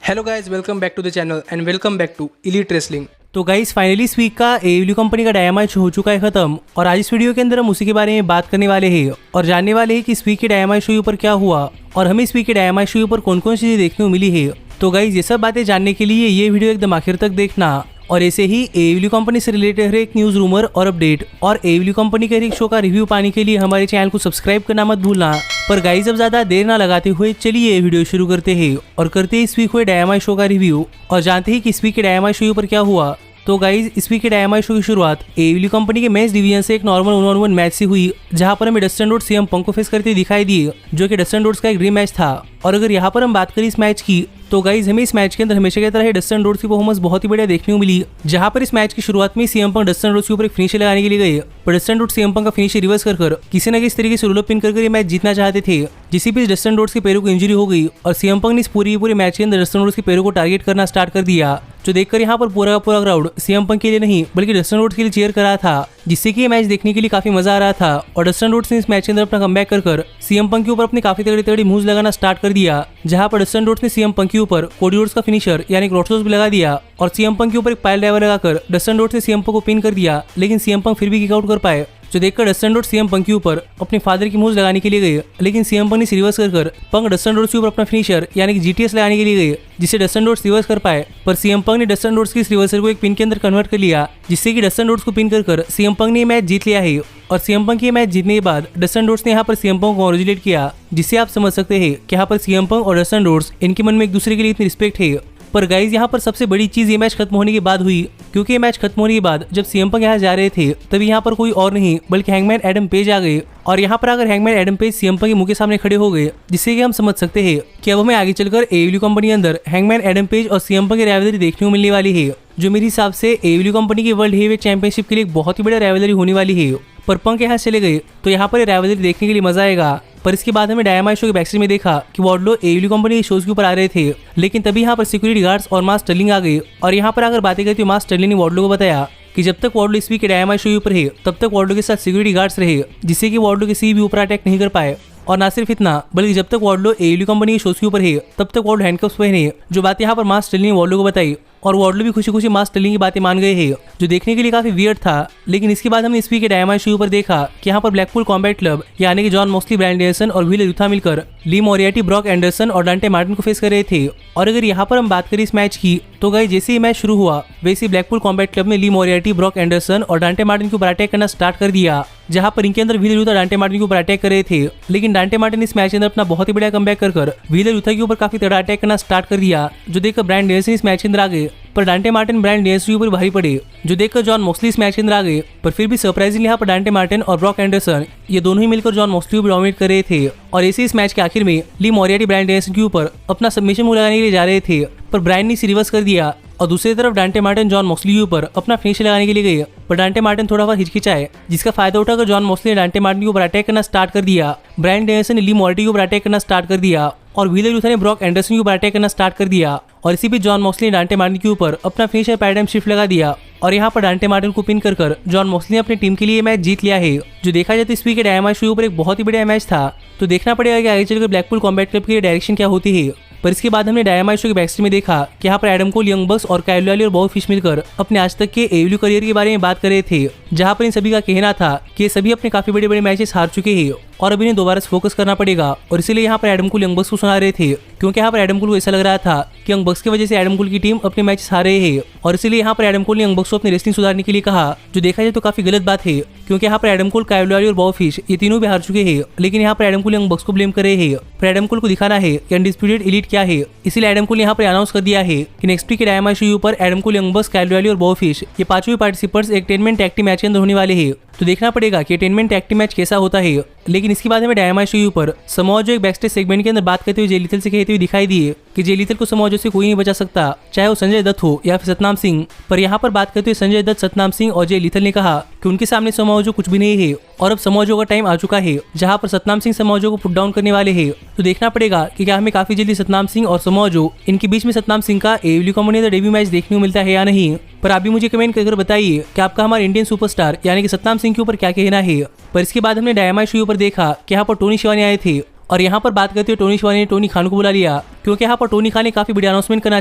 Hello guys, welcome back to the channel and welcome back to Elite Wrestling. तो guys finally इस week का AEW company का Dynamite show हो चुका है खत्म और आज इस वीडियो के अंदर हम उसी के बारे में बात करने वाले हैं और जानने वाले हैं कि इस वीक के डायनामाइट शो पर क्या हुआ और हमें इस वीक के डायनामाइट शो पर कौन कौन सी चीजें देखने को मिली है। तो गाइस ये सब बातें जानने के लिए ये वीडियो एकदम आखिर तक देखना। और ऐसे ही एडब्ल्यू कंपनी से रिलेटेड हर एक न्यूज रूमर और अपडेट और एडब्ल्यू कंपनी के हर एक शो का रिव्यू पाने के लिए हमारे चैनल को सब्सक्राइब करना मत भूलना। पर गाइस अब ज्यादा देर ना लगाते हुए चलिए ये वीडियो शुरू करते हैं और करते हैं इस वीक हुए डायनामाइट शो का रिव्यू और जानते हैं कि इस वीक के डायनामाइट शो पर क्या हुआ। तो गाइज इस वीक के डायनामाइट शो की शुरुआत एडब्ल्यू कंपनी के मैच डिवीजन से एक नॉर्मल 1-on-1 मैच से हुई, जहां पर हमें डस्टिन रोड्स सीएम पंक को फेस करते दिखाई दिए, जो कि डस्टिन रोड्स का एक ड्रीम मैच था। और अगर यहाँ पर हम बात करें इस मैच की, तो गाइज हमें इस मैच के अंदर हमेशा की तरह डस्टिन रोड्स की परफॉर्मेंस बहुत ही बढ़िया देखने को मिली, जहां पर इस मैच की शुरुआत में सीएम पंक डस्टिन रोड्स के ऊपर एक फिनिशर लगाने के लिए गए, पर डस्टिन रोड्स सीएम पंक का फिनिशर रिवर्स कर किसी न किसी तरीके से रोल अप पिन कर ये मैच जीतना चाहते थे, जिससे भी डस्टिन रोड्स के पैरों को इंजरी हो गई और सीएम पंक ने इस पूरे मैच के अंदर डस्टिन रोड्स के पैरों को टारगेट करना स्टार्ट कर दिया, जो देखकर यहाँ पर पूरा का पूरा क्राउड सीएम पंक के लिए नहीं बल्कि डस्टिन रोड्स के लिए चीयर कर रहा था, जिससे कि ये मैच देखने के लिए काफी मजा आ रहा था। और डस्टिन रोड्स ने इस मैच के अंदर अपना कमबैक कर सीएम पंक के ऊपर अपने काफी तगड़ी मूव्स लगाना स्टार्ट कर दिया, जहां पर डस्टिन रोड्स ने सीएम पंक के ऊपर कोडी रोड्स का फिनिशर यानी क्रॉसरोड्स भी लगा दिया और सीएम पंक के ऊपर एक पाइल ड्राइवर लगाकर डस्टिन रोड्स ने सीएम पंक को पिन कर दिया, लेकिन सीएम पंक फिर भी किक आउट कर पाए, जो देखकर डस्टिन रोड्स सीएम पंक के ऊपर अपने फादर की मूव्स लगाने के लिए गए, लेकिन सीएम पंक ने रिवर्स कर पंक डस्टिन रोड्स के ऊपर अपना फिनिशर यानी कि जीटीएस लगाने के लिए गए, जिससे डस्टिन रोड्स रिवर्स कर पाए, पर सीएम पंक ने डस्टिन रोड्स की इस रिवर्सल को एक पिन के अंदर कन्वर्ट कर लिया, जिससे कि डस्टिन रोड्स को पिन कर सीएम पंक ने मैच जीत लिया है। और सीएम पंक ये मैच जीतने के बाद डस्टिन रोड्स ने यहाँ पर सीएम पंक को कॉन्ग्रेचुलेट किया, जिससे आप समझ सकते हैं कि यहाँ पर सीएम पंक और डस्टिन रोड्स इनके मन में एक दूसरे के लिए इतनी रिस्पेक्ट है। पर गाइज यहाँ पर सबसे बड़ी चीज ये मैच खत्म होने के बाद हुई, क्योंकि ये मैच खत्म होने के बाद जब सीएम पंक यहाँ जा रहे थे तभी यहाँ पर कोई और नहीं बल्कि हैंगमैन एडम पेज आ गए। और यहाँ पर अगर hangman Adam page CM Punk के मुंह के सामने खड़े हो गए, जिससे कि हम समझ सकते हैं कि अब हमें आगे चलकर एडब्ल्यू कंपनी के अंदर हैंगमैन एडम पेज और सीएम पंक की राइवलरी देखने को मिलने वाली है, जो मेरे हिसाब से एडब्ल्यू कंपनी की वर्ल्ड हेवीवेट चैंपियनशिप के लिए एक बहुत ही बड़ा राइवलरी होने वाली है। पर पंक यहाँ चले गए तो यहाँ पर राइवलरी देखने के लिए मजा आएगा। पर इसके बाद हमें डायनामाइट शो के बैकस्टेज में देखा कि वार्डलो एडब्ल्यू कंपनी के शोज के ऊपर आ रहे थे, लेकिन तभी यहाँ पर सिक्योरिटी गार्ड्स और मास स्टर्लिंग आ गए। और यहाँ पर अगर बातें करें तो मास स्टर्लिंग ने वार्डलो को बताया कि जब तक वार्डलो इस वीक के डायनामाइट शो ऊपर है तब तक वार्डलो के साथ सिक्योरिटी गार्ड्स रहे, जिससे कि वार्डलो किसी भी ऊपर अटैक नहीं कर पाए। और ना सिर्फ इतना बल्कि जब तक वार्डलो एडब्ल्यू कंपनी के शोज के ऊपर है तब तक वार्डलो हैंडकफ्स पहने, जो बात यहाँ पर मास स्टर्लिंग ने वार्डलो को बताई और वार्डलो भी खुशी खुशी मास स्टर्लिंग की बातें मान गए हैं, जो देखने के लिए काफी वियर्ड था। लेकिन इसके बाद हमने इस वीक के डायनामाइट शो पर देखा कि यहाँ पर ब्लैकपूल कॉम्बैट क्लब यानी कि जॉन मॉक्सली, ब्रायन डेनियल्सन और व्हीलर यूथा मिलकर ली मोरियार्टी, ब्रॉक एंडरसन और डांटे मार्टिन को फेस कर रहे थे। और अगर यहाँ पर हम बात करें इस मैच की, तो गाइस जैसे ही मैच शुरू हुआ वैसे ब्लैकपूल कॉम्बैट क्लब में ली मोरियार्टी, ब्रॉक एंडरसन और डांटे मार्टिन के ऊपर अटैक करना स्टार्ट कर दिया, जहां पर इनके अंदर व्हीलर यूथा डांटे मार्टिन के ऊपर अटैक कर रहे थे, लेकिन डांटे मार्टिन इस मैच के अंदर अपना बहुत ही बड़ा कमबैक कर व्हीलर यूथा के ऊपर काफी तगड़ा अटैक करना स्टार्ट कर दिया, जो देखकर ब्रायन डेनियल्सन इस मैच के अंदर आ गए। पर डांटे मार्टिन ब्रायन डेनियल्सन के ऊपर भारी पड़े, जो देखकर जॉन मॉक्सली इस मैच के अंदर आ गए। पर फिर भी सरप्राइजिंगली यहाँ पर डांटे मार्टिन और ब्रॉक एंडरसन ये दोनों ही मिलकर जॉन मॉक्सली को डोमिनेट कर रहे थे। और ऐसे इस मैच के आखिर में ली मोरियार्टी ब्रायन डेनियल्सन के ऊपर अपना सबमिशन मूव लगाने के लिए जा रहे थे, पर ब्रायन ने इसे रिवर्स कर दिया और दूसरी तरफ डांटे मार्टिन जॉन मॉक्सली के ऊपर अपना फिनिशर लगाने के लिए गए, पर डांटे मार्टिन थोड़ा बार हिचकिचाए, जिसका फायदा उठाकर जॉन मॉक्सली ने डांटे मार्टिन के ऊपर अटैक करना स्टार्ट कर दिया। ब्रायन डेनियल्सन ने ली मोरियार्टी के ऊपर अटैक करना स्टार्ट कर दिया और व्हीलर यूथा ने ब्रॉक एंडरसन के ऊपर अटैक करना स्टार्ट कर दिया। और इसी बीच जॉन मॉक्सली ने डांटे मार्टिन के ऊपर अपना फिनिशर पैराडाइम शिफ्ट लगा दिया और यहाँ पर डांटे मार्टिन को पिन कर जॉन मॉक्सली ने अपनी टीम के लिए मैच जीत लिया है, जो देखा जाए तो इस वीक के डायनामाइट शो ऊपर एक बहुत ही बढ़िया मैच था। तो देखना पड़ेगा कि आगे चलकर ब्लैकपूल कॉम्बैट क्लब की डायरेक्शन क्या होती है। पर इसके बाद हमने डायनामाइट शो के बैकस्टेज में देखा कि यहाँ पर एडम कोल, यंग बक्स और काइल ओ'रिली और बॉबी फिश मिलकर अपने आज तक के एडब्ल्यू करियर के बारे में बात कर रहे थे, जहाँ पर इन सभी का कहना था कि ये सभी अपने काफी बड़े मैचेस हार चुके हैं और अब इन्हें दोबारा से फोकस करना पड़ेगा। और इसीलिए यहाँ पर एडम कोल यंग बक्स को सुना रहे थे, क्योंकि यहाँ पर एडम कोल को ऐसा लग रहा था कि यंग बक्स की वजह से एडम कोल की टीम अपने मैचेस हार रहे हैं। और इसीलिए यहाँ पर एडम कोल ने यंग बक्स को अपनी रेसलिंग सुधारने के लिए कहा, जो देखा जाए तो काफी गलत बात है, क्योंकि यहाँ पर एडम कोल, काइल ओ'रिली और बॉबी फिश ये तीनों भी हार चुके हैं, लेकिन यहाँ पर एडम कोल यंग बक्स को ब्लेम कर रहे हैं। पर एडम कोल को दिखाना है कि अनडिस्प्यूटेड एलीट क्या है, इसीलिए एडम कोल यहाँ पर अनाउंस कर दिया है कि नेक्स्ट वीक के डायनामाइट शो पर Adam Cole, Young Bucks, Kyle O'Reilly और बॉबी फिश ये पांचों पार्टिसिपेंट्स एक 10-man टैग टीम मैच के अंदर होने वाले हैं। तो देखना पड़ेगा कि 10-man टैग टीम मैच कैसा होता है। लेकिन इसके बाद हमें डायनामाइट शो पर समोआ जो एक बैकस्टेज सेगमेंट के अंदर बात करते हुए जे लीथल से कहते हुए दिखाई दिए कि जे लीथल को समोआ जो से कोई नहीं बचा सकता, चाहे वो संजय दत्त हो या फिर सतनाम सिंह। पर यहाँ पर बात करते हुए संजय दत्त, सतनाम सिंह और जे लीथल ने कहा कि उनके सामने समोआ जो कुछ भी नहीं है और अब समोआ जो का टाइम आ चुका है, जहाँ पर सतनाम सिंह समोआ जो को पुट डाउन करने वाले हैं। तो देखना पड़ेगा कि क्या हमें काफी जल्दी सतनाम सिंह और समोआ जो इनके बीच में सतनाम सिंह का एडब्ल्यू कंपनी का डेब्यू मैच देखने को मिलता है या नहीं। पर आप भी मुझे कमेंट करके बताइए कि आपका हमारे इंडियन सुपरस्टार यानी कि सतनाम सिंह के ऊपर क्या कहना है। पर इसके बाद हमने डायनामाइट शो पर देखा कि यहाँ पर टोनी शिवानी आए थे और यहाँ पर बात करते हुए टोनी शिवानी ने टोनी खान को बुला लिया, क्योंकि यहाँ पर टोनी खान ने काफी बड़ी अनाउंसमेंट करना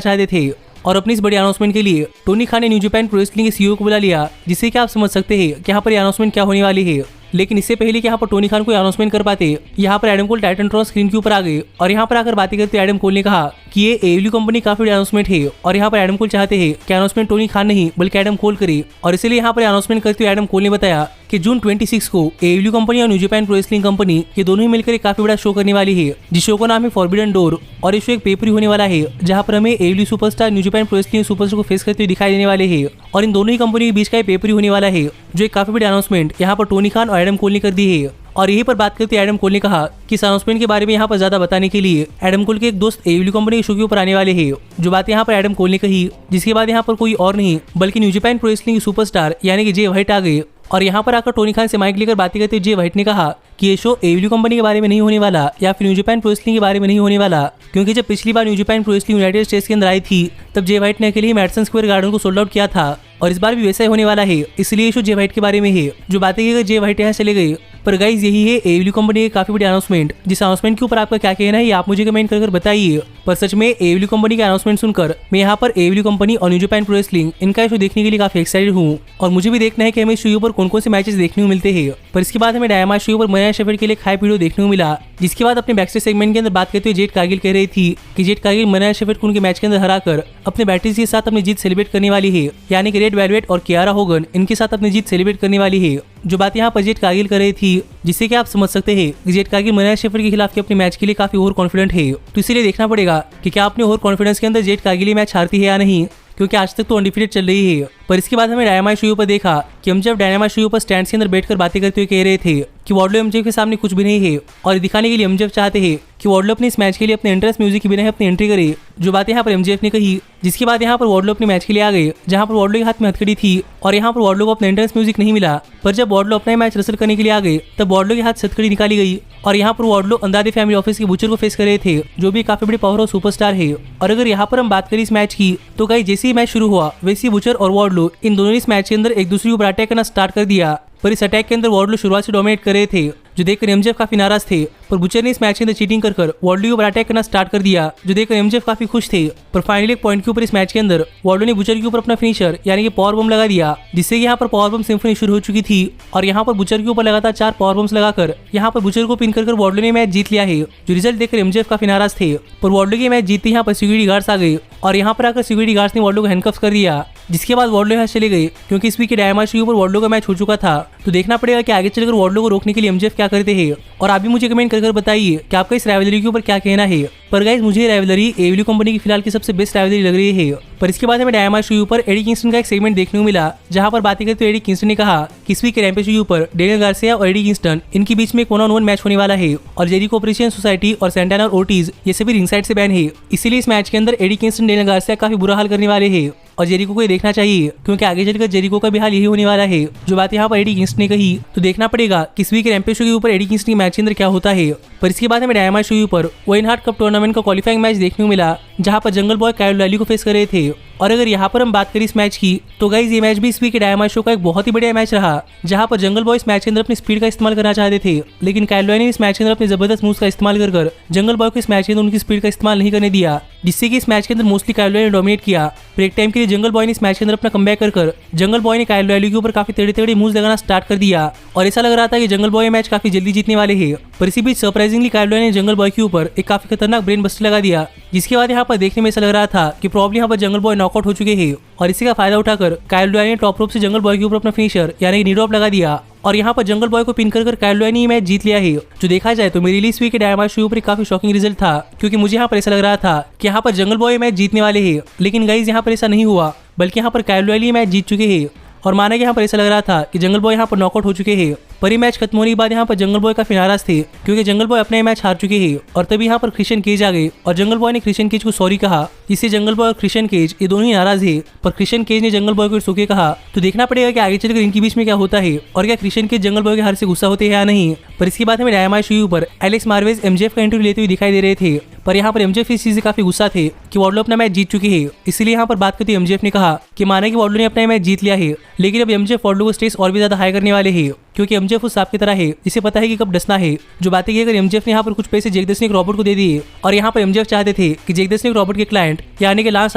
चाहते थे। और अपनी इस बड़ी अनाउंसमेंट के लिए टोनी खान ने न्यू जापान प्रो रेसलिंग के सीईओ को बुला लिया, जिससे कि आप समझ सकते हैं कि यहाँ पर अनाउंसमेंट क्या होने वाली है। लेकिन इससे पहले कि यहाँ पर टोनी खान को अनाउंसमेंट कर पाते, यहाँ पर एडम कोल टाइटनट्रॉन स्क्रीन के ऊपर आ गए और यहाँ पर आकर बातें करते एडम कोल ने कहा कि ये एडब्ल्यू कंपनी काफी बड़ी अनाउंसमेंट है और यहाँ पर एडम कोल चाहते हैं कि अनाउंसमेंट टोनी खान नहीं बल्कि एडम कोल करे। और इसलिए यहाँ पर अनाउंसमेंट करते हुए एडम कोल ने बताया कि जून 26 को एडब्ल्यू कंपनी और new Japan pro wrestling company ये दोनों ही मिलकर एक काफी बड़ा शो करने वाली है, जिस शो का नाम है फॉरबिडन डोर। और ये शो एक पेपर होने वाला है जहाँ पर हमें AEW superstar New Japan pro wrestling superstar को फेस करते हुए दिखाई देने वाले हैं। और इन दोनों ही कंपनी के बीच का पेपर होने वाला है, जो एक काफी बड़ी अनाउंसमेंट यहाँ पर टोनी खान और एडम कोल ने कर दी है। और यहीं पर बात करते एडम कोल ने कहा कि इस अनाउंसमेंट के बारे में यहाँ पर ज्यादा बताने के लिए एडम कोल के एक दोस्त एडब्ल्यू कंपनी के शो के ऊपर आने वाले हैं। जो बात यहाँ पर एडम कोल ने कही, जिसके बाद यहाँ पर कोई और नहीं बल्कि new Japan pro wrestling superstar यानी कि जे व्हाइट आ गए। और यहाँ पर आकर टोनी खान से माइक लेकर बातें करते जे व्हाइट ने कहा कि ये शो एडब्ल्यू कंपनी के बारे में नहीं होने वाला या फिर न्यू जापान प्रो रेसलिंग के बारे में नहीं होने वाला, क्योंकि जब पिछली बार New Japan pro wrestling United States के अंदर आई थी तब जे व्हाइट ने अकेले ही मैडिसन स्क्वायर गार्डन को सोल्ड आउट किया था। और इस बार भी वैसा ही होने वाला है, इसलिए शो जे व्हाइट के बारे में है। जो बातें की जे व्हाइट यहाँ चले गए। पर गाइज यही है एडब्ल्यू कंपनी की काफी बड़ी अनाउंसमेंट। जिस अनाउंसमेंट के ऊपर आपका क्या कहना है ये आप मुझे कमेंट कर बताइए। पर सच में एडब्ल्यू कंपनी का अनाउंसमेंट सुनकर मैं यहाँ पर एडब्ल्यू कंपनी और न्यू जापान प्रो रेसलिंग इनका शो देखने के लिए काफी एक्साइटेड हूँ। और मुझे भी देखना है कि हमें इस शो पर कौन कौन से मैचेस देखने को मिलते हैं। पर इसके बाद हमें डायनामाइट शो पर मरिया शेफर्ड के लिए हाइप वीडियो देखने को मिला, जिसके बाद अपने बैकस्टेज सेगमेंट के अंदर बात करते हुए जेड कारगिल कह रही थी कि जेड कारगिल मरिया शेफर्ड को उनके मैच के अंदर हराकर अपने बैटरीज के साथ अपनी जीत सेलिब्रेट करने वाली है, यानी कि रेड वेलवेट और कियारा होगन इनके साथ अपनी जीत सेलिब्रेट करने वाली है। जो बात यहाँ पर जेड कारगिल कर रही थी, जिससे कि आप समझ सकते हैं कि जेड कारगिल मरिया शेफर्ड के खिलाफ के अपने मैच के लिए काफी ओवर कॉन्फिडेंट है। तो इसीलिए देखना पड़ेगा कि क्या अपने ओवर कॉन्फिडेंस के अंदर जेड कारगिल मैच हारती है या नहीं, क्योंकि आज तक तो अनडिफिटेड चल रही है। पर इसके बाद हमें डायनामाइट शो पर देखा कि हम जब डायनामाइट शो पर स्टैंड के अंदर बैठकर बातें करते हुए कह रहे थे कि वार्डलो एमजेफ के सामने कुछ भी नहीं है, और दिखाने के लिए एमजेफ चाहते हैं कि वार्डलो अपने इस मैच के लिए अपने इंटरेस्ट म्यूजिक के बिना ही अपनी एंट्री करे। जो बात यहाँ पर एमजेफ ने कही, जिसके बाद यहाँ पर वार्डलो अपने मैच के लिए आ गए, जहाँ पर वार्डलो के हाथ में हथकड़ी थी और यहाँ पर वार्डलो को अपना इंटरेस्ट म्यूजिक नहीं मिला। पर जब वार्डलो अपना मैच रसल करने के लिए आ गए तब वार्डलो के हाथ से हथकड़ी निकाली गई और यहाँ पर वार्डलो अंदाजे फैमिली ऑफिस के बुचर को फेस कर रहे थे, जो भी काफी बड़ी पावर और सुपरस्टार है। और अगर यहाँ पर हम बात करें इस मैच की, तो गाइस जैसे ही मैच शुरू हुआ वैसे ही बुचर और वार्डलो इन दोनों ने इस मैच के अंदर एक दूसरे को अटैक करना स्टार्ट कर दिया। पर इस अटैक के अंदर वार्डलो शुरुआत से डोमिनेट कर रहे थे, जो देखकर एमजेफ काफी नाराज थे। पर बुचर ने इस मैच के अंदर चीटिंग कर वार्डलो के ऊपर अटैक करना स्टार्ट कर दिया, जो देखकर एमजेफ काफी खुश थे। पर फाइनली एक पॉइंट के ऊपर इस मैच के अंदर वार्डलो ने बुचर के ऊपर अपना फिनिशर यानी कि पावर बम लगा दिया, जिससे यहाँ पर पावर बम सिम्फनी शुरू हो चुकी थी। और यहाँ पर बुचर के ऊपर लगातार 4 पावर बम्स लगाकर यहाँ पर बुचर को पिन कर वार्डलो ने मैच जीत लिया है। जो रिजल्ट देखकर एमजेफ काफी नाराज थे। पर वार्डलो के मैच जीतते यहाँ पर सिक्योरिटी गार्ड्स आ गए और यहाँ पर आकर सिक्योरिटी गार्ड्स ने वार्डलो को हैंडकफ्स कर दिया, जिसके बाद वार्डलो यहाँ चले गए, क्योंकि इस वीक के डायनामाइट शो पर वार्डलो का मैच हो चुका था। तो देखना पड़ेगा कि आगे चलकर वार्डलो को रोकने के लिए एमजेफ क्या करते हैं। और आप भी मुझे कमेंट कर बताइए कि आपका इस राइवलरी के ऊपर क्या कहना है। पर गाइस मुझे राइवलरी एडब्ल्यू कंपनी की फिलहाल की सबसे बेस्ट राइवलरी लग रही है। पर इसके बाद हमें डायनामाइट शो पर एडी किंगस्टन का एक सेगमेंट देखने को मिला, जहां पर बातें करते हुए एडी किंगस्टन ने कहा कि इस वीक के रैम्पेज शो पर डेनियल गार्सिया और एडी किंगस्टन इनके बीच में एक 1-on-1 मैच होने वाला है। और जेरिको ऑपरेशन सोसाइटी और सैंटाना और ओटीज ये सभी रिंग साइड से बैन है, इसीलिए इस मैच के अंदर एडी किंगस्टन डेनियल गार्सिया काफी बुरा हाल करने वाले हैं। और जेरिको को ये देखना चाहिए, क्योंकि आगे चलकर जेरिको का भी हाल यही होने वाला है। जो बात यहाँ पर एडी किंगस्टन ने कही, तो देखना पड़ेगा कि इस वीक के रैम्पेज शो के ऊपर एडी किंगस्टन के मैच के अंदर क्या होता है। पर इसके बाद हमें डायनामाइट शो पर ओवेन हार्ट कप टूर्नामेंट का क्वालिफाइंग मैच देखने को मिला, जहां पर जंगल बॉय काइल ओ'रिली को फेस कर रहे थे। और अगर यहाँ पर हम बात करें इस मैच की, तो गाइज ये मैच भी इस वीक के डायनामाइट शो का एक बहुत ही बढ़िया मैच रहा, जहां पर जंगल बॉय इस मैच के अंदर अपनी स्पीड का इस्तेमाल करना चाहते थे, लेकिन काइल ओ'रिली ने इस मैच के अंदर अपने जबरदस्त मूव्स का इस्तेमाल कर जंगल बॉय को इस मैच के अंदर उनकी स्पीड का इस्तेमाल नहीं करने दिया, जिससे कि इस मैच के अंदर मोस्टली काइल ओ'रिली ने डोमिनेट किया। पर एक टाइम के लिए जंगल बॉय ने इस मैच के अंदर अपना कमबैक कर जंगल बॉय ने काइल ओ'रिली के ऊपर काफी टेढ़े मूव्स लगाना स्टार्ट कर दिया और ऐसा लग रहा था कि जंगल बॉय मैच काफी जल्दी जीतने वाले हैं। पर इसी बीच सरप्राइजिंगली काइल ओ'रिली ने जंगल बॉय के ऊपर एक काफी खतरनाक ब्रेन बस्टर लगा दिया, जिसके बाद यहाँ पर देखने में ऐसा लग रहा था कि प्रॉब्लम यहाँ पर जंगल बॉय नॉकआउट हो चुके हैं। और इसी का फायदा उठाकर काइल ओ'रिली ने टॉप रोप से जंगल बॉय के ऊपर अपना फिनिशर यानी नी ड्रॉप लगा दिया और यहाँ पर जंगल बॉय को पिन कर काइल ओ'रिली ने मैच जीत लिया है। जो देखा जाए तो मेरे लिए इस वीक के डायनामाइट शो पर काफी शॉकिंग रिजल्ट था, क्योंकि मुझे यहाँ पर ऐसा लग रहा था कि यहाँ पर जंगल बॉय मैच जीतने वाले हैं, लेकिन गाइज यहाँ पर ऐसा नहीं हुआ, बल्कि यहाँ पर काइल ओ'रिली मैच जीत चुके हैं। और माना कि यहाँ पर ऐसा लग रहा था कि जंगल बॉय यहाँ पर नॉकआउट हो चुके हैं। पर ये मैच खत्म होने के बाद यहाँ पर जंगल बॉय काफी नाराज थे, क्योंकि जंगल बॉय अपने मैच हार चुके हैं। और तभी यहाँ पर क्रिश्चियन केज आ गए और जंगल बॉय ने क्रिश्चियन केज को सॉरी कहा, जिससे जंगल बॉय और क्रिश्चियन केज ये दोनों ही नाराज है। पर क्रिश्चियन केज ने जंगल बॉय को इट्स ओके कहा। तो देखना पड़ेगा कि आगे चलकर इनके बीच में क्या होता है और क्या क्रिश्चियन केज जंगल बॉय के हार से गुस्सा होते हैं या नहीं। पर इसके बाद हमें डायनामाइट शो पर एलेक्स मार्वेज एमजेफ का इंटरव्यू लेते हुए दिखाई दे रहे थे। पर यहाँ पर एमजेफ इस चीज से काफी गुस्सा थे कि वार्डलो अपना मैच जीत चुके हैं, इसलिए यहाँ पर बात करते एमजेफ ने कहा कि माना कि वार्डलो ने अपना मैच जीत लिया है, लेकिन अब एमजेफ वार्डलो को स्टेक्स और भी ज्यादा हाई करने वाले हैं, क्योंकि एमजेफ उस सांप की तरह है जिसे पता है कि कब डसना है। जो बात है कि अगर एमजेफ ने यहाँ पर कुछ पैसे जैक द स्नेक रॉबर्ट को दे दिए और यहाँ पर एमजेफ चाहते थे कि जैक द स्नेक रॉबर्ट के क्लाइंट यानी कि लांस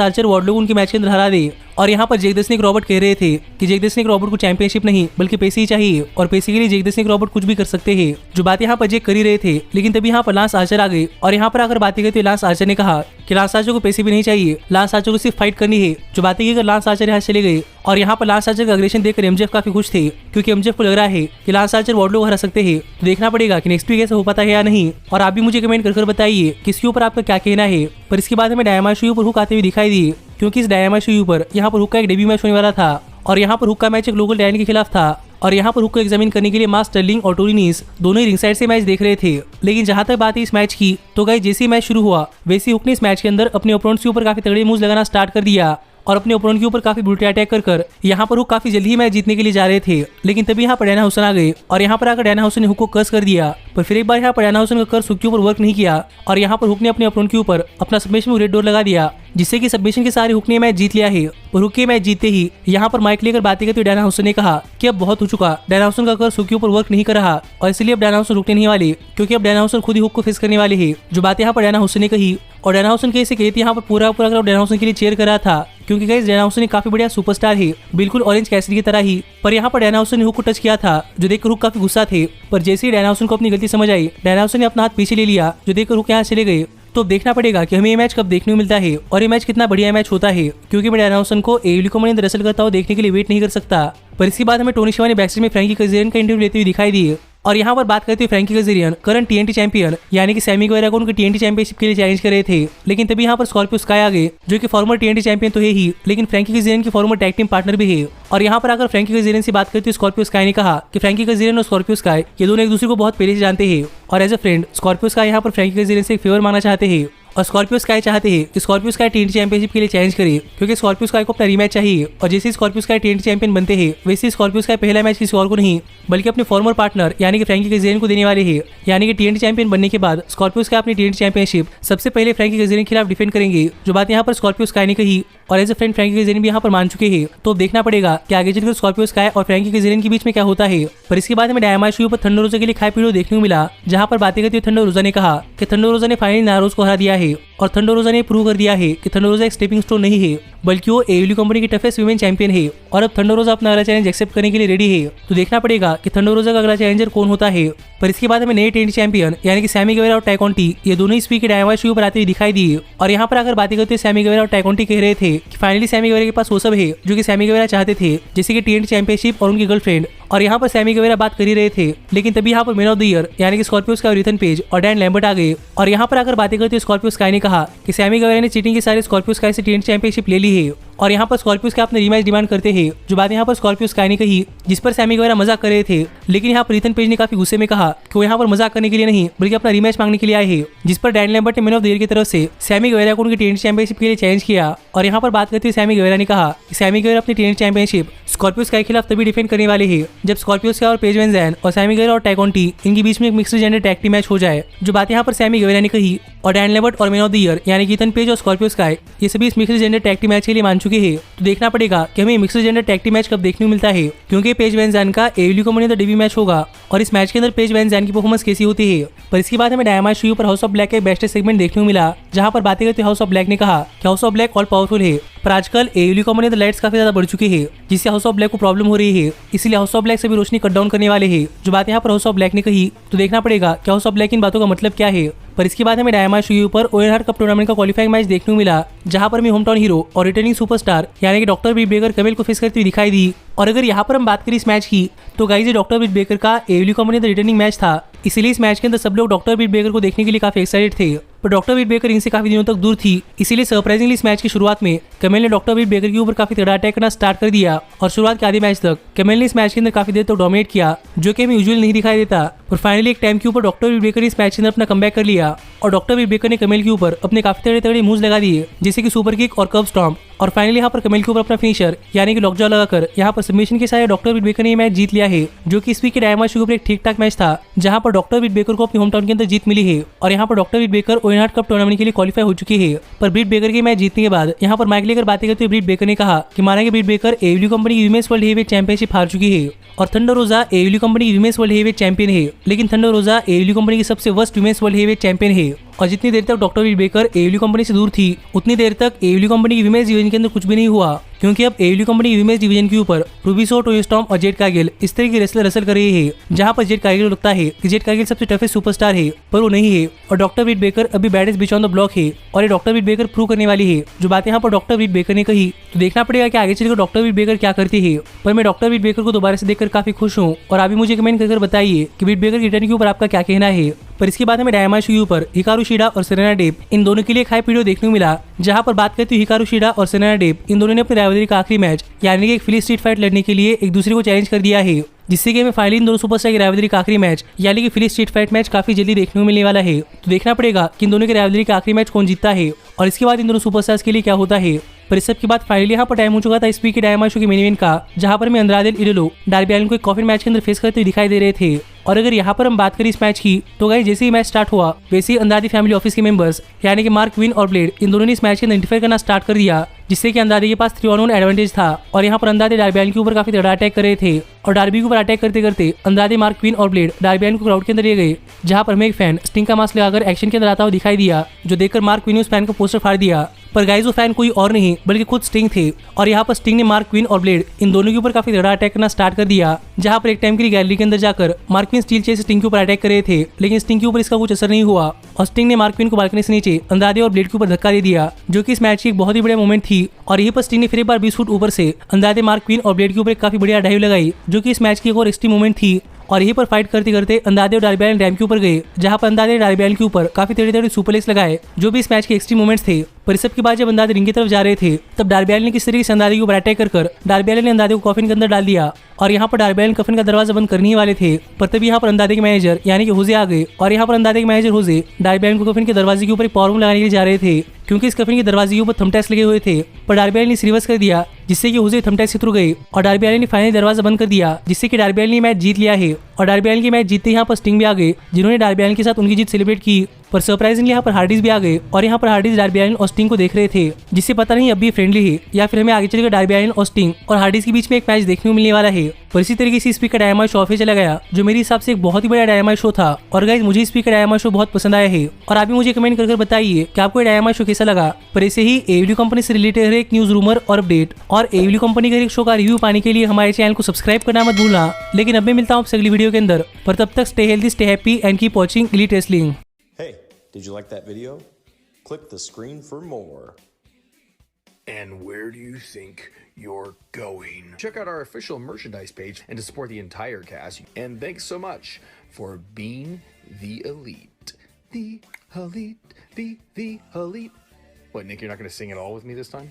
आर्चर वार्डलो उनके मैच के अंदर हरा दे, और यहाँ पर जैक द स्नेक रॉबर्ट कह रहे थे कि जैक द स्नेक रॉबर्ट को चैंपियनशिप नहीं बल्कि पैसे ही चाहिए और पैसे के लिए जैक द स्नेक रॉबर्ट कुछ भी कर सकते हैं। जो बात यहाँ पर जैक कर ही रहे थे, लेकिन तभी यहाँ पर लांस आर्चर आ गए और यहाँ पर आकर बातें करते लांस आर्चर ने कहा कि लांस आर्चर को पैसे भी नहीं चाहिए, लांस आर्चर को सिर्फ फाइट करनी है। जो बातें की अगर लांस आर्चर यहाँ चले गए और यहाँ पर लांस आर्चर का अग्रेशन देखकर एमजेफ काफी खुश थे, क्योंकि एमजेफ को लग रहा है कि लांस आर्चर वार्डलो को हरा सकते हैं। तो देखना पड़ेगा कि नेक्स्ट वीक ऐसा हो पाता है या नहीं, और आप भी मुझे कमेंट कर बताइए कि इसके ऊपर आपका क्या कहना है। पर इसके बाद हमें डायनामाइट शो पर हुक आते हुए दिखाई दिए, क्योंकि इस डायनामाइट शो पर यहाँ पर हुक का एक डेब्यू मैच होने वाला था और यहाँ पर हुक का मैच एक लोकल टाइटन के खिलाफ था। और यहाँ पर हुक को एग्जामिन करने के लिए मार्क स्टर्लिंग और टोनी नीस दोनों ही रिंग साइड से मैच देख रहे थे। लेकिन जहां तक बात है इस मैच की, तो गाइस जैसे ही मैच शुरू हुआ वैसे हुक ने इस मैच के अंदर अपने ओपोनेंट्स के ऊपर काफी तगड़े मूव्स लगाना स्टार्ट कर दिया और अपने ओपोनेंट के ऊपर काफी ब्रूटल अटैक कर यहाँ पर हुक काफी जल्दी ही मैच जीतने के लिए जा रहे थे। लेकिन तभी यहाँ पर डैनाहाउसन आ गए और यहाँ पर आकर डैनाहाउसन ने हुक को कर्स कर दिया, पर फिर एक बार यहाँ पर डैनाहाउसन का कर्स हुक के ऊपर वर्क नहीं किया और यहाँ पर हुक ने अपने ओपोनेंट के ऊपर अपना सबमिशन रेड डोर लगा दिया, जिससे कि सबमिशन के सारे हुक ने मैच जीत लिया है। और हुक के मैच जीतते ही यहाँ पर माइक लेकर बातें करते हुए डैनाहाउसन ने कहा कि अब बहुत हो चुका, डैनाहाउसन का कर्स हुक के ऊपर वर्क नहीं कर रहा और इसलिए अब डैनाहाउसन रुकने नहीं वाले, क्योंकि अब डैनाहाउसन खुद ही हुक को फेस करने वाले हैं। जो बात यहाँ पर डैनाहाउसन ने कही और डैनाहाउसन कैसे कहती यहाँ पर पूरा क्राउड डैनाहाउसन के लिए चेयर कर रहा था, क्योंकि गाइस डैनाहाउसन काफी बढ़िया सुपरस्टार है, बिल्कुल ऑरेंज कैसिडी की तरह ही। पर यहाँ पर डैनाहाउसन ने हुक को टच किया था, जो देखकर हुक काफी गुस्सा थे। पर जैसे ही डैनाहाउसन को अपनी गलती समझ आई, डैनाहाउसन ने अपना हाथ पीछे ले लिया, जो देखकर हुक यहाँ चले गए। तो देखना पड़ेगा कि हमें ये मैच कब देखने को मिलता है और ये मैच कितना बढ़िया मैच होता है, क्योंकि मैं डैनाहाउसन को एडब्ल्यू कम्युनिटी में रेसल करता हुआ देखने के लिए वेट नहीं कर सकता। पर इसके बाद हमें टोनी शिवानी बैकस्टेज में फ्रैंकी कज़ेरियन का इंटरव्यू लेते हुए दिखाई दिए और यहाँ पर बात करते हुए फ्रैंकी कज़ेरियन करंट टीएनटी चैंपियन यानी कि सैमी गुएरा को उनके टीएनटी चैंपियनशिप के लिए चैलेंज कर रहे थे। लेकिन तभी यहाँ पर स्कॉर्पियो स्काई आ गए, जो कि फॉर्मर टीएनटी चैंपियन तो है ही, लेकिन फ्रैंकी कज़ेरियन की फॉर्मर टैग टीम पार्टनर भी है। और यहाँ पर आकर फ्रैंकी कज़ेरियन से बात करते हुए स्कॉर्पियो स्काई ने कहा कि फ्रैंकी कज़ेरियन और स्कॉर्पियो स्काई ये दोनों एक दूसरे को बहुत पहले से जानते हैं और as a friend Scorpio Sky यहाँ पर फ्रैंकी कज़ेरियन से एक फेवर मांगना चाहते हैं और स्कॉर्पियो स्काई चाहते हैं कि स्कॉर्पियो स्काई टीएनटी चैंपियनशिप के लिए चैलेंज करे, क्योंकि स्कॉर्पियो स्काई को अपना रीमैच चाहिए। और जैसे स्कॉर्पियो स्काई टीएनटी चैंपियन बनते हैं वैसे स्कॉर्पियो स्काई पहला मैच किसी और को नहीं बल्कि अपने फॉर्मर पार्टनर यानी कि फ्रैंकी कज़ेरियन को देने वाले हैं। यानी कि टीएनटी चैंपियन बनने के बाद स्कॉर्पियो स्काई अपनी टीएनटी चैंपियनशिप सबसे पहले फ्रैंकी कज़ेरियन के खिलाफ डिफेंड करेंगे। जो बात यहाँ पर स्कॉर्पियो स्काई ने कही और एज अ फ्रेंड फ्रैंकी कज़ेरियन भी यहाँ पर मान चुके हैं। तो देखना पड़ेगा कि आगे चलकर स्कॉर्पियो स्काई और फ्रैंकी कज़ेरियन के बीच में क्या होता है। पर इसके बाद हमें डायनामाइट शो पर थंडर रोजा के लिए खाए पीड़ो देखने को मिला, जहाँ पर बातें करते हुए थंडर रोजा ने कहा कि थंडर रोजा ने फाइनली नारोज को हरा दिया है और थंडर रोजा ने प्रूव कर दिया है कि थंडर रोजा एक स्टेपिंग स्टोन नहीं है बल्कि वो एडब्ल्यू कंपनी की टफेस्ट वीमेन चैंपियन है। और अब थंडर रोजा अपना अगला चैलेंज एक्सेप्ट करने के लिए रेडी है। तो देखना पड़ेगा कि थंडर रोजा का अगला चैलेंजर कौन होता है। पर इसके बाद हमें नए टीएनटी चैंपियन यानी कि सैमी गुएरा और टाइकोंटी ये दोनों इस वीक के डायनामाइट शो पर आते हुए दिखाई दिए। और यहाँ पर आकर बातें करते हुए सैमी गुएरा और टाइकोंटी कह रहे थे कि फाइनली सैमी गुएरा के पास वो सब है जो कि सैमी गुएरा चाहते थे, जैसे कि टीएनटी चैंपियनशिप और उनकी गर्लफ्रेंड। और यहाँ पर सैमी गुएरा बात कर ही रहे थे, लेकिन तभी यहाँ पर मैन ऑफ द ईयर यानी कि स्कॉर्पियो स्काई, रिथन पेज और डैन लैम्बर्ट आ गए। और यहाँ पर आकर बातें करते हुए स्कॉर्पियो स्काई ने कहा कि सैमी गुएरा ने चीटिंग के सारे स्कॉर्पियो स्काई से टीएनटी चैंपियनशिप ले ली है और यहाँ पर स्कॉर्पियो स्काई अपने रीमैच डिमांड करते हैं। जो बात यहाँ पर स्कॉर्पियो स्काई ने कही जिस पर सैमी गुएरा मजाक कर रहे थे, लेकिन यहाँ पर रिथन पेज ने काफी गुस्से में कहा कि वो यहाँ पर मजाक करने के लिए नहीं बल्कि अपना रीमैच मांगने के लिए आए हैं, जिस पर डैन लैम्बर्ट ने मैन ऑफ द ईयर की तरफ से सैमी गुएरा को उनकी टीएनटी चैंपियनशिप के लिए चैलेंज किया। और यहाँ पर बात करते हुए सैमी गुएरा ने कहा कि सैमी गुएरा अपनी टीएनटी चैंपियनशिप स्कॉर्पियो स्काई के खिलाफ तभी डिफेंड करने वाले हैं जब स्कॉर्पियो स्काई और पेज वैन ज़ैन और सैमी गुएरा और टाइकोंटी इनके बीच में एक mixed gender tag team match हो जाए। जो बात यहाँ पर सैमी गुएरा ने कही और डैन लैम्बर्ट और मैन ऑफ द ईयर यानी कि इथन पेज और स्कॉर्पियो स्काई ये सभी इस mixed gender tag team match के लिए मान चुके हैं। तो देखना पड़ेगा कि हमें mixed gender tag team match कब देखने को मिलता है, क्योंकि पेज वैन ज़ैन का एडब्ल्यू कम्युनिटी डेब्यू मैच होगा और इस मैच के अंदर पेज वैन ज़ैन की परफॉर्मेंस कैसी होती है। पर इसके बाद हमें डायनामाइट शो पर हाउस ऑफ ब्लैक के बेस्ट सेगमेंट देखने को मिला, जहां पर बातें करते हाउस ऑफ ब्लैक ने कहा कि house of black all powerful है, पर आजकल एडब्ल्यू कम्युनिटी लाइट्स काफी ज्यादा बढ़ चुके हैं, जिससे हाउस ऑफ ब्लैक को प्रॉब्लम हो रही है, इसलिए हाउस ऑफ ब्लैक से भी रोशनी कट डाउन करने वाले हैं। जो बात यहाँ पर हाउस ऑफ ब्लैक ने कही, तो देखना पड़ेगा कि हाउस ऑफ ब्लैक इन बातों का मतलब क्या है। पर इसके बाद हमें डायनामाइट शो पर ओएन हार्ट कप टूर्नामेंट का क्वालिफाइंग मैच देखने को मिला, जहां पर हमें होम टाउन हीरो और रिटर्निंग सुपरस्टार यानी कि डॉक्टर ब्रिट बेकर कमेल को फेस करती हुई दिखाई दी। और अगर यहाँ पर हम बात करें इस मैच की, तो गाइस ये डॉक्टर ब्रिट बेकर का एडब्ल्यू कम्युनिटी रिटर्निंग मैच था, इसीलिए इस मैच के अंदर सब लोग डॉक्टर ब्रिट बेकर को देखने के लिए काफी एक्साइटेड थे। पर डॉक्टर ब्रिट बेकर इनसे काफी दिनों तक दूर थी, इसीलिए सरप्राइजिंगली इस मैच की शुरुआत में कमेल ने डॉक्टर ब्रिट बेकर के ऊपर काफी तगड़ा अटैक करना स्टार्ट कर दिया। और शुरुआत के आधे मैच तक कमेल ने इस मैच के अंदर काफी देर तक डोमिनेट किया, जो कि हमें यूजुअल नहीं दिखाई देता। पर फाइनली एक टाइम के ऊपर डॉक्टर बीट बेकर इस मैच के अंदर अपना कमबैक कर लिया और डॉक्टर बीट बेकर ने कमेल के ऊपर अपने काफी तगड़े तगड़े मूव्स लगा दिए, जैसे कि सुपर किक और कर्व स्टॉम्प। और फाइनली यहाँ पर कमेल के ऊपर अपना फिनिशर यानी कि लॉकजॉ लगाकर यहाँ पर सबमिशन के साथ डॉक्टर बीट बेकर ने मैच जीत लिया है, जो कि इस वीक के डायमंड शो के ऊपर एक ठीक ठाक मैच था, जहाँ पर डॉक्टर बीट बेकर को अपनी होम टाउन के अंदर जीत मिली है। और यहाँ पर doctor Britt Baker Owen Hart Cup tournament के लिए क्वालिफाई हो चुकी है। पर बीट बेकर के मैच जीतने के बाद यहाँ पर माइक लेकर बातें करते हुए बीट बेकर ने कहा कि माना कि बीट बेकर एडब्ल्यू कंपनी की वीमेंस वर्ल्ड हेवीवेट चैंपियनशिप हार चुकी है और थंडर रोजा एडब्ल्यू कंपनी की वीमेंस वर्ल्ड हेवीवेट चैंपियन है, लेकिन थंडर रोजा एडब्ल्यू कंपनी की सबसे worst women's world heavyweight champion है। और जितनी देर तक डॉक्टर बीट बेकर एडब्ल्यू कंपनी से दूर थी उतनी देर तक एडब्ल्यू कंपनी की वीमेंस डिवीजन के अंदर कुछ भी नहीं हुआ, क्योंकि अब एडब्ल्यू कंपनी की वीमेंस डिवीजन के ऊपर रूबी सो, टोनी स्टॉर्म और जेड कारगिल इस तरह की रेसलर रसल कर रही है, जहां पर जेड कारगिल लगता है कि जेड कारगिल सबसे टफेस्ट सुपरस्टार है, पर वो नहीं है। और डॉक्टर बीट बेकर अभी baddest bitch on the block है और ये डॉक्टर बीट बेकर प्रूव करने वाली है। जो बातें यहाँ पर डॉक्टर बीट बेकर ने कही तो देखना पड़ेगा कि आगे चलकर डॉक्टर बीट बेकर क्या करती है। पर मैं डॉक्टर बीट बेकर को दोबारा से देखकर काफी खुश हूँ और अभी मुझे कमेंट करके बताइए कि बीट बेकर रिटर्न के ऊपर आपका क्या कहना है। पर इसके बाद हमें डायमंड शो के ऊपर हिकारू शिडा और सेरेना डेप इन दोनों के लिए एक हाइप वीडियो देखने को मिला, जहां पर बात करती हुई हिकारू शिडा और सेरेना डेप इन दोनों ने अपनी राइवलरी का आखिरी मैच यानी कि एक फ्री स्ट्रीट फाइट लड़ने के लिए एक दूसरे को चैलेंज कर दिया है, जिससे कि हमें फाइनली इन दोनों सुपरस्टार की राइवलरी का आखिरी मैच यानी कि फ्री स्ट्रीट फाइट मैच काफी जल्दी देखने को मिलने वाला है। तो देखना पड़ेगा कि इन दोनों की राइवलरी का आखिरी मैच कौन जीतता है और इसके बाद इन दोनों सुपरस्टार्स के लिए क्या होता है। पर इस सब के बाद फाइनली यहाँ पर टाइम हो चुका था इस वीक के डायमंड शो के मेन इवेंट का, जहां पर हमें अंद्रादे एल इडोलो डार्बी अलिन को एक कॉफिन मैच के अंदर फेस करते हुए दिखाई दे रहे थे। और अगर यहाँ पर हम बात करें इस मैच की तो गाइस जैसे ही मैच स्टार्ट हुआ वैसे ही अंदादी फैमिली ऑफिस के मेंबर्स यानी कि मार्क, क्वीन और ब्लेड इन दोनों ने इस मैच के आइडेंटिफाई करना स्टार्ट कर दिया, जिससे कि अंदादे के पास 3-on-1 एडवांटेज था। और यहाँ पर अंदादे डार्बी अलिन के ऊपर काफी तगड़ा अटैक कर रहे थे और डार्बी के ऊपर अटैक करते करते अंदादे, मार्क, क्वीन और ब्लेड डार्बी अलिन को क्राउड के अंदर ले गए, जहाँ पर हमें एक फैन स्टिंग का मास्क लगाकर एक्शन के अंदर आता हुआ दिखाई दिया, जो देखकर मार्क, क्वीन ने उस फैन का पोस्टर फाड़ दिया। पर गाइस वो फैन कोई और नहीं बल्कि खुद स्टिंग थे और यहाँ पर स्टिंग ने मार्क, क्वीन और ब्लेड इन दोनों के ऊपर काफी तगड़ा अटैक करना स्टार्ट कर दिया, जहाँ पर एक टाइम के लिए गैलरी के अंदर जाकर मार्क, क्वीन स्टील चेयर से स्टिंग के ऊपर अटैक कर रहे थे, लेकिन स्टिंग के ऊपर इसका कुछ असर नहीं हुआ और स्टिंग ने मार्क, क्वीन को बालकनी से नीचे अंदादे और ब्लेड के ऊपर धक्का दे दिया, जो कि इस मैच की एक बहुत ही बढ़िया मोमेंट थी। और यहीं पर स्टिंग ने फिर एक बार 20 फुट ऊपर से अंदादे, मार्क, क्वीन और ब्लेड के ऊपर एक काफी बढ़िया डाइव लगाई, जो कि इस मैच की एक और एक्सट्रीम मोमेंट थी। और यहीं पर फाइट करते करते अंदादे और डार्बी अलिन रैंप के ऊपर गए, जहां पर अंदादे ने डार्बी अलिन के ऊपर काफी तगड़े तगड़े सुपरलेग्स लगाए, जो भी इस मैच के एक्सट्रीम मोमेंट्स थे। पर इस सब के बाद जब अंदादे रिंग की तरफ जा रहे थे तब डार्बी अलिन ने किस तरीके से अंदादे के ऊपर अटैक कर डार्बी अलिन ने अंदादे को कॉफिन के अंदर डाल दिया। और यहाँ पर डार्बी अलिन कफिन का दरवाजा बंद करने ही वाले थे, पर तभी यहाँ पर अंदादे के मैनेजर यानी कि होजे आ गए और यहाँ पर अंदादे के मैनेजर होजे डार्बी अलिन को कफिन के दरवाजे के ऊपर एक पावर मूव लगाने के लिए जा रहे थे, क्योंकि इस कफिन के दरवाजे के ऊपर थंबटैक्स लगे हुए थे। पर डार्बी अलिन ने रिवर्स कर दिया, जिससे कि होजे थंबटैक्स से थ्रू गए और डार्बी अलिन ने फाइनली दरवाजा बंद कर दिया, जिससे कि डार्बी अलिन ने मैच जीत लिया है। और डार्बी अलिन की मैच जीतते यहाँ पर स्टिंग भी आ गए, जिन्होंने डार्बी अलिन के साथ उनकी जीत सेलिब्रेट की। पर सरप्राइजिंगली यहाँ पर हार्डीज भी आ गए और यहाँ पर हार्डीज डार्बी अलिन और स्टिंग को देख रहे थे, जिससे पता नहीं अब भी फ्रेंडली है या फिर हमें आगे चलकर डार्बी अलिन और स्टिंग और हार्डीज के बीच में एक मैच देखने को मिलने वाला है। पर इसी तरीके से इस वीक का डायमंड शो ऑफिस चला गया, जो मेरे हिसाब से एक बहुत ही बड़ा डायमंड शो था। और गाइस मुझे इस वीक का डायमंड शो बहुत पसंद आया है और आप भी मुझे कमेंट करके बताइए कि आपको डायमंड शो कैसा लगा। पर ऐसे ही एडब्ल्यू कंपनी से रिलेटेड हर एक न्यूज, रूमर और अपडेट और एडब्ल्यू कंपनी के एक शो का रिव्यू पाने के लिए हमारे चैनल को सब्सक्राइब करना मत भूलना। लेकिन अब मैं मिलता हूँ आपसे अगली वीडियो के अंदर, पर तब तक stay healthy, stay happy and keep watching elite wrestling. Hey, did you like that video? Click the screen for more. And where do you think you're going? Check out our official merchandise page and to support the entire cast. And thanks so much for being the elite. The elite, the elite. What, Nick, you're not going to sing it all with me this time?